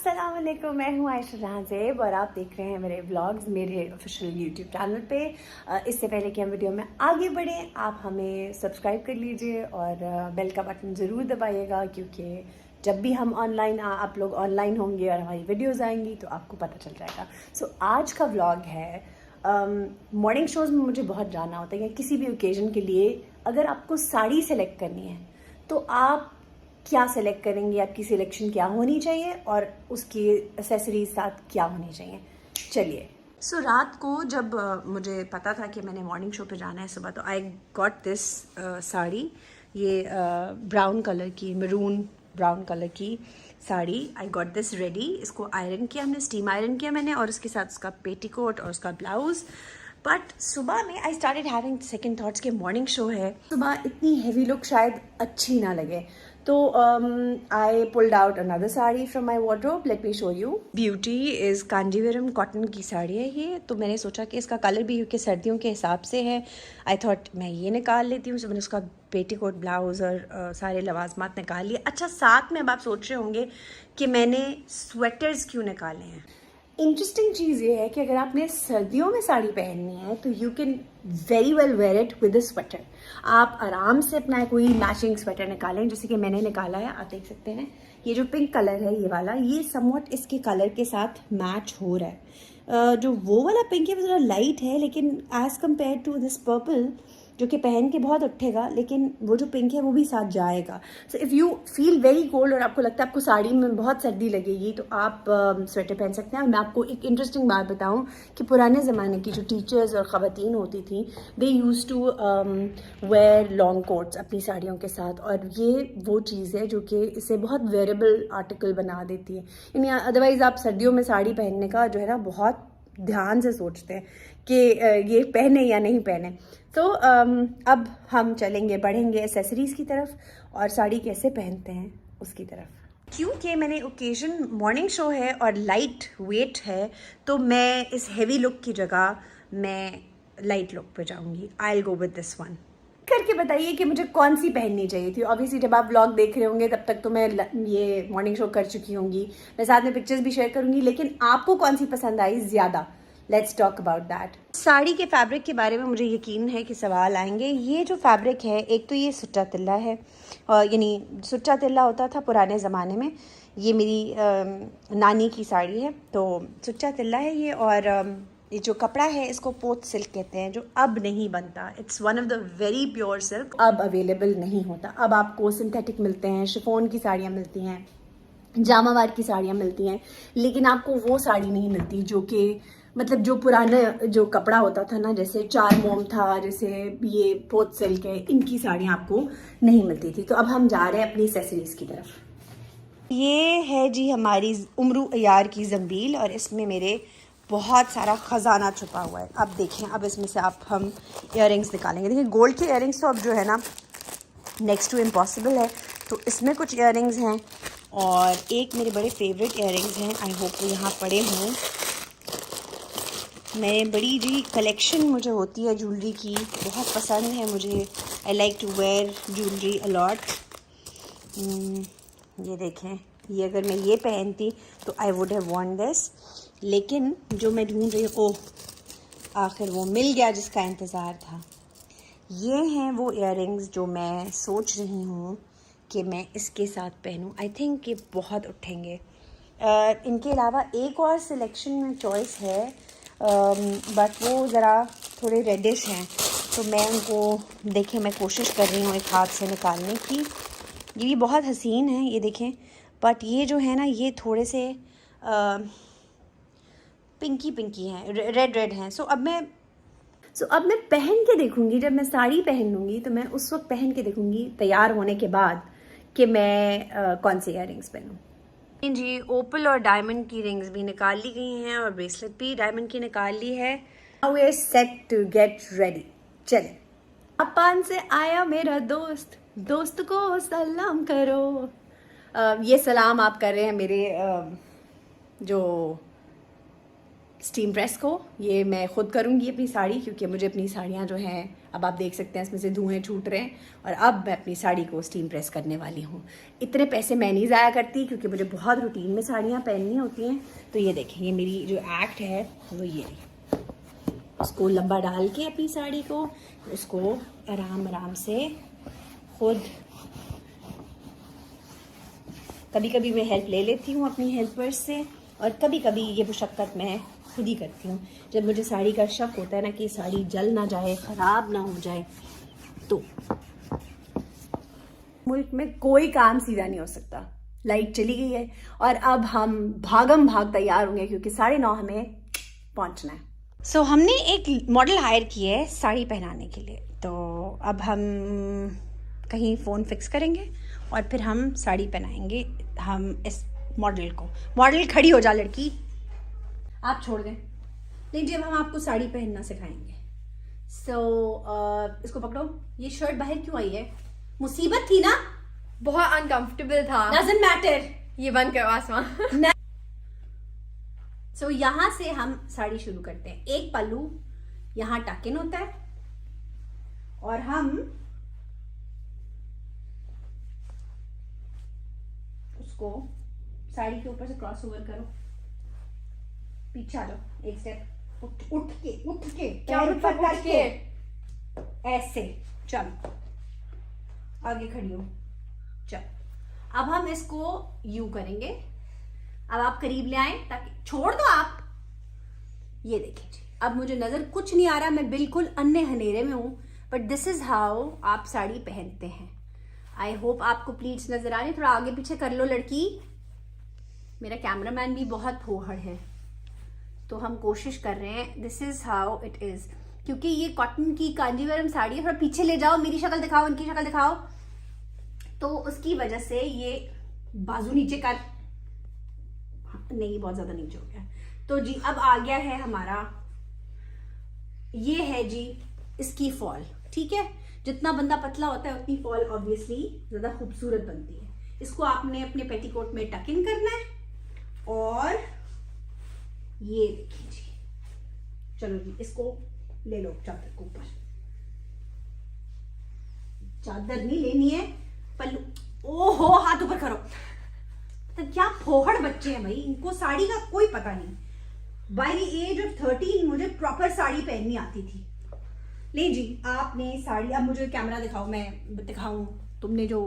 अस्सलाम वालेकुम, मैं हूँ आयशा जहां ज़ेब और आप देख रहे हैं मेरे व्लॉग्स मेरे ऑफिशियल यूट्यूब चैनल पे। इससे पहले कि हम वीडियो में आगे बढ़ें, आप हमें सब्सक्राइब कर लीजिए और बेल का बटन ज़रूर दबाइएगा, क्योंकि जब भी हम ऑनलाइन आप लोग ऑनलाइन होंगे और हमारी वीडियोज़ आएंगी तो आपको पता चल जाएगा। सो आज का व्लॉग है, मॉर्निंग शोज़ में मुझे बहुत जाना होता है या किसी भी ओकेजन के लिए अगर आपको साड़ी सेलेक्ट करनी है तो आप क्या सेलेक्ट करेंगे, आपकी सिलेक्शन क्या होनी चाहिए और उसकी एसेसरीज साथ क्या होनी चाहिए। चलिए, सो रात को जब मुझे पता था कि मैंने मॉर्निंग शो पे जाना है सुबह, तो आई गॉट दिस साड़ी। ये ब्राउन कलर की, मरून ब्राउन कलर की sari. I got this ready. इसको आयरन किया हमने, स्टीम आयरन किया मैंने, और उसके साथ उसका पेटीकोट और उसका ब्लाउज़। बट सुबह में I started having second thoughts के मॉर्निंग शो है, सुबह इतनी हैवी लुक शायद अच्छी ना लगे, तो I pulled out another sari from my wardrobe. Let me show you. Beauty is Kanjeevaram cotton की साड़ी है ये। तो मैंने सोचा कि इसका कलर भी क्योंकि सर्दियों के हिसाब से है, आई थॉट मैं ये निकाल लेती हूँ। तो मैंने उसका पेटीकोट, ब्लाउज़ और सारे लवाजमात निकाल लिए। अच्छा, साथ में अब आप सोच रहे होंगे कि मैंने स्वेटर्स क्यों निकाले हैं। इंटरेस्टिंग चीज़ ये है कि अगर आपने सर्दियों में साड़ी पहननी है तो you can very well wear it with a sweater. आप आराम से अपना कोई मैचिंग स्वेटर निकालें, जैसे कि मैंने निकाला है। आप देख सकते हैं ये जो पिंक कलर है, ये वाला, ये समवट इसके कलर के साथ मैच हो रहा है। जो वो वाला पिंक है वो थोड़ा लाइट है, लेकिन as compare to this purple जो कि पहन के बहुत उठेगा, लेकिन वो जो पिंक है वो भी साथ जाएगा। So if you feel very cold और आपको लगता है आपको साड़ी में बहुत सर्दी लगेगी, तो आप स्वेटर पहन सकते हैं। और मैं आपको एक इंटरेस्टिंग बात बताऊं कि पुराने ज़माने की जो टीचर्स और ख़वातीन होती थी, they used to wear long coats अपनी साड़ियों के साथ, और ये वो चीज़ है जो कि इसे बहुत वेरेबल आर्टिकल बना देती है। यानी अदरवाइज़ आप सर्दियों में साड़ी पहनने का जो है ना बहुत ध्यान से सोचते हैं कि ये पहने या नहीं पहने। तो अब हम चलेंगे, बढ़ेंगे एसेसरीज़ की तरफ और साड़ी कैसे पहनते हैं उसकी तरफ। क्योंकि मैंने ओकेजन मॉर्निंग शो है और लाइट वेट है, तो मैं इस हेवी लुक की जगह मैं लाइट लुक पे जाऊंगी। I will go with this one. करके बताइए कि मुझे कौन सी पहननी चाहिए थी। ऑब्वियसली जब आप व्लॉग देख रहे होंगे तब तक तो मैं ये मॉर्निंग शो कर चुकी होंगी, मैं साथ में पिक्चर्स भी शेयर करूंगी, लेकिन आपको कौन सी पसंद आई ज़्यादा, let's talk about that. Sari के फैब्रिक के बारे में मुझे यकीन है कि सवाल आएंगे। ये जो फैब्रिक है, एक तो ये सुच्चा तिल्ला है, यानी सुच्चा तिल्ला होता था पुराने ज़माने में। ये मेरी नानी की साड़ी है, तो सुच्चा तिल्ला है ये। और ये जो कपड़ा है इसको पोत सिल्क कहते हैं, जो अब नहीं बनता। It's one of the very pure silk, अब अवेलेबल नहीं होता। अब आपको सिंथेटिक मिलते हैं, शिफॉन की साड़ियाँ मिलती हैं, जामावार की साड़ियाँ मिलती हैं, लेकिन आपको वो साड़ी नहीं मिलती जो कि मतलब जो पुराना जो कपड़ा होता था ना, जैसे चार मोम था, जैसे ये पोत सिल्क है, इनकी साड़ियाँ आपको नहीं मिलती थी। तो अब हम जा रहे हैं अपनी एक्सेसरीज की तरफ। ये है जी हमारी उम्रू अयार की जंबील, और इसमें मेरे बहुत सारा ख़जाना छुपा हुआ है। अब देखें, अब इसमें से आप हम इयररिंग्स निकालेंगे। देखिए, गोल्ड के इयररिंग्स तो अब जो है ना नेक्स्ट टू इम्पॉसिबल है, तो इसमें कुछ इयररिंग्स हैं और एक मेरे बड़े फेवरेट इयररिंग्स हैं। आई होप वो यहाँ पड़े हों। मैं बड़ी जी कलेक्शन मुझे होती है ज्वेलरी की, बहुत पसंद है मुझे। I like to wear jewellery a lot. ये देखें, ये अगर मैं ये पहनती तो I would have worn this, लेकिन जो मैं ढूंढ रही हूँ, ओह आखिर वो मिल गया जिसका इंतज़ार था। ये हैं वो इयररिंग्स जो मैं सोच रही हूँ कि मैं इसके साथ पहनूँ। आई थिंक ये बहुत उठेंगे। इनके अलावा एक और सिलेक्शन में चॉइस है, बट वो ज़रा थोड़े रेडिश हैं, तो मैं उनको देखें, मैं कोशिश कर रही हूँ एक हाथ से निकालने की। ये भी बहुत हसीन है, ये देखें, बट ये जो है ना ये थोड़े से पिंकी पिंकी हैं, रेड रेड हैं। सो अब मैं पहन के देखूंगी, जब मैं साड़ी पहन लूँगी तो मैं उस वक्त पहन के देखूंगी तैयार होने के बाद कि मैं कौन से इयररिंग्स पहनूँ। जी, ओपल और डायमंड की रिंग्स भी निकाल ली गई हैं और ब्रेसलेट भी डायमंड की निकाल ली है। Now we are set to get ready. चले, जापान से आया मेरा दोस्त, दोस्त को सलाम करो। ये सलाम आप कर रहे हैं मेरे जो स्टीम प्रेस को। ये मैं खुद करूँगी अपनी साड़ी, क्योंकि मुझे अपनी साड़ियाँ जो हैं, अब आप देख सकते हैं इसमें से धुएँ छूट रहे हैं, और अब मैं अपनी साड़ी को स्टीम प्रेस करने वाली हूँ। इतने पैसे मैं नहीं ज़ाया करती, क्योंकि मुझे बहुत रूटीन में साड़ियाँ पहननी होती हैं। तो ये देखें, ये मेरी जो एक्ट है वो ये है, उसको लंबा डाल के अपनी साड़ी को, उसको आराम आराम से खुद, कभी कभी मैं हेल्प ले लेती हूँ अपनी हेल्पर्स से, और कभी कभी ये मुशक्क़त मैं खुद ही करती हूँ। जब मुझे साड़ी का शक होता है ना कि साड़ी जल ना जाए, ख़राब ना हो जाए, तो मुल्क में कोई काम सीधा नहीं हो सकता। लाइट चली गई है और अब हम भागम भाग तैयार होंगे, क्योंकि 9:30 हमें पहुँचना है। हमने एक मॉडल हायर की है साड़ी पहनाने के लिए, तो अब हम कहीं फ़ोन फिक्स करेंगे और फिर हम साड़ी पहनाएंगे हम इस मॉडल को। मॉडल खड़ी हो जा लड़की, आप छोड़ दें। नहीं जी, अब हम आपको साड़ी पहनना सिखाएंगे। इसको पकड़ो। ये शर्ट बाहर क्यों आई है? मुसीबत थी ना? बहुत अनकंफर्टेबल था। Doesn't matter। ये बंद करो आसमान। यहाँ से हम साड़ी शुरू करते हैं। एक पल्लू यहाँ टक इन होता है और हम उसको साड़ी के ऊपर से क्रॉस ओवर करो, पीछे आ जाओ एक स्टेप, उठ के क्या पैर ऊपर उठ के? ऐसे चल, आगे खड़ी हो, चल। अब हम इसको यू करेंगे। अब आप करीब ले आए, ताकि छोड़ दो आप। ये देखिए जी, अब मुझे नजर कुछ नहीं आ रहा, मैं बिल्कुल अन्ने हनेरे में हूं, बट दिस इज हाउ आप साड़ी पहनते हैं। आई होप आपको प्लीट्स नजर आ रही है। थोड़ा आगे पीछे कर लो लड़की। मेरा कैमरामैन भी बहुत फोहड़ है, तो हम कोशिश कर रहे हैं। This is how it is, क्योंकि ये कॉटन की कांजीवरम साड़ी है। थोड़ा पीछे ले जाओ, मेरी शक्ल दिखाओ, इनकी शक्ल दिखाओ। तो उसकी वजह से ये बाजू नीचे कर, नहीं बहुत ज्यादा नीचे हो गया। तो जी अब आ गया है हमारा, ये है जी इसकी फॉल। ठीक है, जितना बंदा पतला होता है उतनी फॉल ऑब्वियसली ज्यादा खूबसूरत बनती है। इसको आपने अपने पेटीकोट में टक इन करना है, और ये देखिए जी, चलो जी इसको ले लो चादर के ऊपर। चादर नहीं लेनी है, पल्लू। ओहो, हाथ ऊपर करो। तो क्या फोहड़ बच्चे हैं भाई, इनको साड़ी का कोई पता नहीं। बाय द एज ऑफ 13 मुझे प्रॉपर साड़ी पहननी आती थी। ले जी, आपने साड़ी, अब मुझे कैमरा दिखाओ, मैं दिखाऊं तुमने जो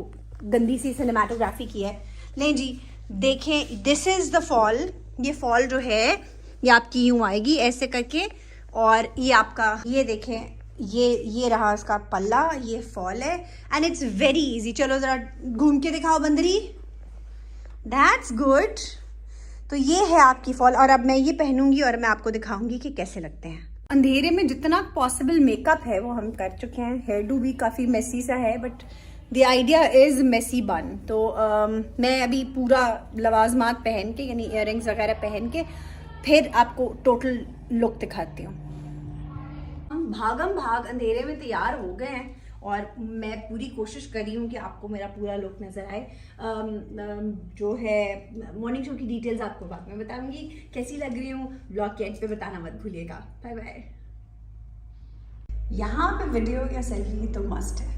गंदी सी सिनेमाटोग्राफी की है। ले जी देखें, दिस इज द फॉल। ये फॉल जो है ये आपकी यूं आएगी ऐसे करके, और ये आपका, ये देखें, ये रहा इसका पल्ला, ये फॉल है, एंड इट्स वेरी इजी। चलो जरा घूम के दिखाओ बंदरी। That's good. तो ये है आपकी फॉल, और अब मैं ये पहनूंगी और मैं आपको दिखाऊंगी कि कैसे लगते हैं। अंधेरे में जितना पॉसिबल मेकअप है वो हम कर चुके हैं। हेयर डू भी काफ़ी मेसी सा है, but the idea is Messi बन। तो मैं अभी पूरा लवाजमात पहन के, यानी इयररिंग्स वगैरह पहन के, फिर आपको टोटल लुक दिखाती हूँ। हम भागम भाग अंधेरे में तैयार हो गए हैं, और मैं पूरी कोशिश कर रही हूँ कि आपको मेरा पूरा लुक नज़र आए। जो है मॉर्निंग शो की डिटेल्स आपको बाद में बताऊंगी, कैसी लग रही हूँ ब्लॉग के एंड पे बताना मत भूलिएगा। Bye bye. यहाँ पे वीडियो या सेल्फी तो मस्ट है।